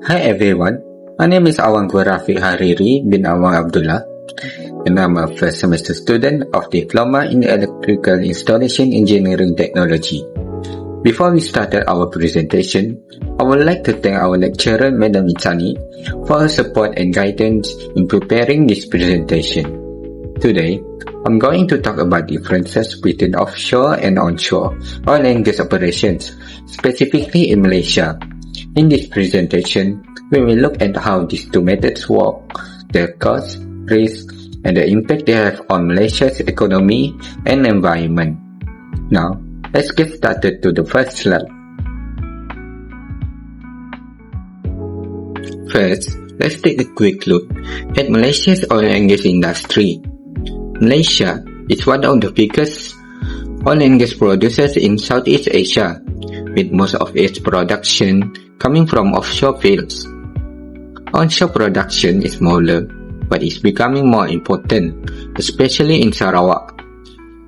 Hi everyone, my name is Awangku Rafiq Hariri bin Awang Abdullah, and I'm a first semester student of Diploma in Electrical Installation Engineering Technology. Before we started our presentation, I would like to thank our lecturer Madam Itzani for her support and guidance in preparing this presentation. Today, I'm going to talk about differences between offshore and onshore oil and gas operations, specifically in Malaysia. In this presentation, we will look at how these two methods work, their costs, risks, and the impact they have on Malaysia's economy and environment. Now, let's get started to the first slide. First, let's take a quick look at Malaysia's oil and gas industry. Malaysia is one of the biggest oil and gas producers in Southeast Asia, with most of its production coming from offshore fields. Onshore production is smaller, but is becoming more important, especially in Sarawak.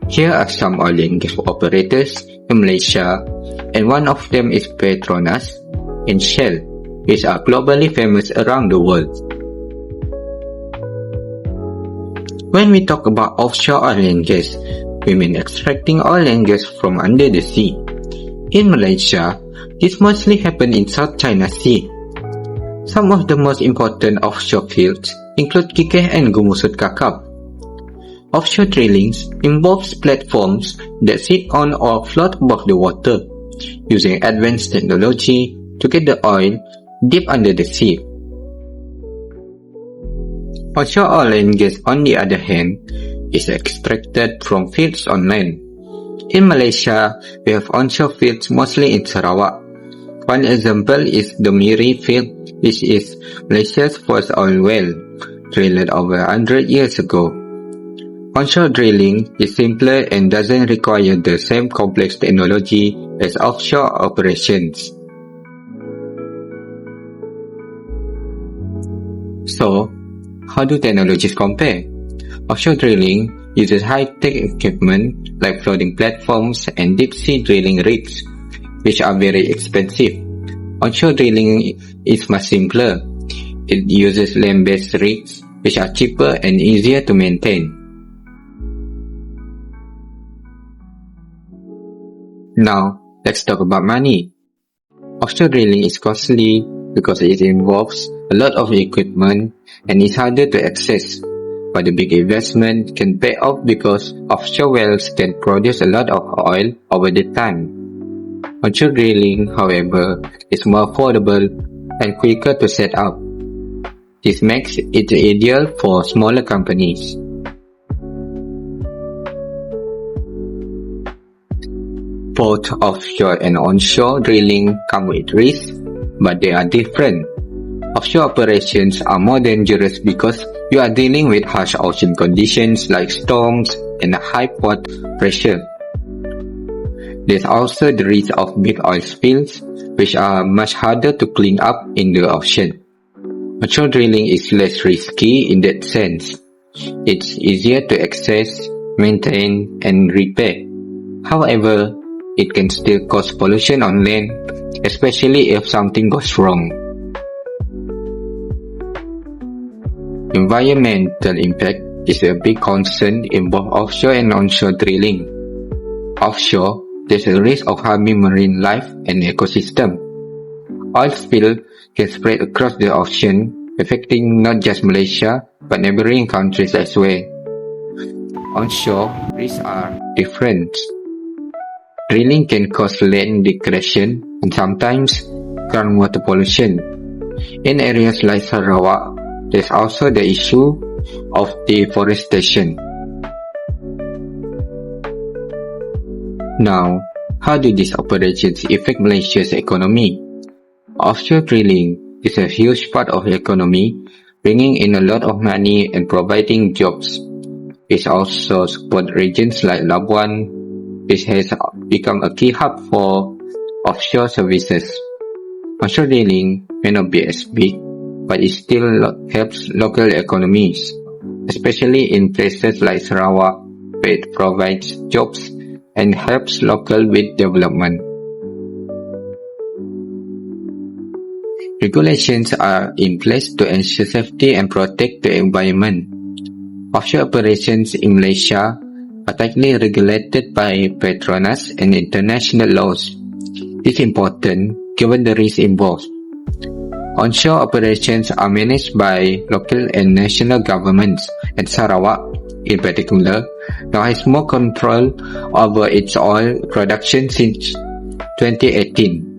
Here are some oil and gas operators in Malaysia, and one of them is Petronas and Shell, which are globally famous around the world. When we talk about offshore oil and gas, we mean extracting oil and gas from under the sea. In Malaysia, this mostly happens in South China Sea. Some of the most important offshore fields include Kikeh and Gumusut Kakap. Offshore drilling involves platforms that sit on or float above the water, using advanced technology to get the oil deep under the sea. Onshore oil and gas, on the other hand, is extracted from fields on land. In Malaysia, we have onshore fields mostly in Sarawak. One example is the Miri field, which is Malaysia's first oil well, drilled over 100 years ago. Onshore drilling is simpler and doesn't require the same complex technology as offshore operations. So, how do technologies compare? Offshore drilling uses high-tech equipment like floating platforms and deep-sea drilling rigs, which are very expensive. Onshore drilling is much simpler. It uses land-based rigs, which are cheaper and easier to maintain. Now, let's talk about money. Offshore drilling is costly because it involves a lot of equipment and is harder to access, but the big investment can pay off because offshore wells can produce a lot of oil over the time. Onshore drilling, however, is more affordable and quicker to set up. This makes it ideal for smaller companies. Both offshore and onshore drilling come with risks, but they are different. Offshore operations are more dangerous because you are dealing with harsh ocean conditions like storms and high port pressure. There's also the risk of big oil spills, which are much harder to clean up in the ocean. Onshore drilling is less risky in that sense. It's easier to access, maintain, and repair. However, it can still cause pollution on land, especially if something goes wrong. Environmental impact is a big concern in both offshore and onshore drilling. Offshore, there's a risk of harming marine life and ecosystem. Oil spill can spread across the ocean, affecting not just Malaysia, but neighboring countries as well. Onshore, risks are different. Drilling can cause land degradation and sometimes groundwater pollution. In areas like Sarawak, there's also the issue of deforestation. Now, how do these operations affect Malaysia's economy? Offshore drilling is a huge part of the economy, bringing in a lot of money and providing jobs. It also supports regions like Labuan, which has become a key hub for offshore services. Onshore drilling may not be as big, but it still helps local economies, especially in places like Sarawak, where it provides jobs and helps local with development. Regulations are in place to ensure safety and protect the environment. Offshore operations in Malaysia are tightly regulated by Petronas and international laws. This is important given the risk involved. Onshore operations are managed by local and national governments, and Sarawak, in particular, now has more control over its oil production since 2018.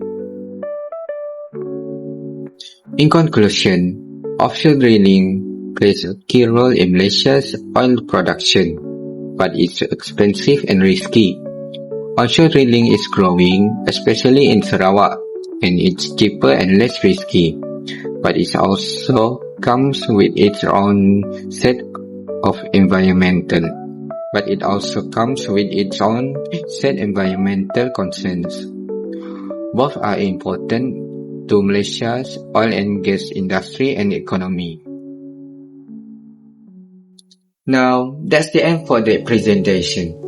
In conclusion, offshore drilling plays a key role in Malaysia's oil production, but it's expensive and risky. Onshore drilling is growing, especially in Sarawak, and it's cheaper and less risky, but it also comes with its own set of environmental concerns. Both are important to Malaysia's oil and gas industry and economy. Now, that's the end for the presentation.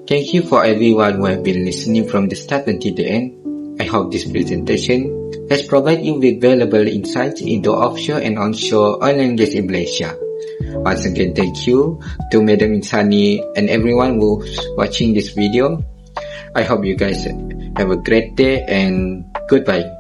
Thank you for everyone who have been listening from the start until the end. I hope this presentation has provided you with valuable insights into offshore and onshore oil and gas in Malaysia. Once again, thank you to Madam Insani and everyone who's watching this video. I hope you guys have a great day and goodbye.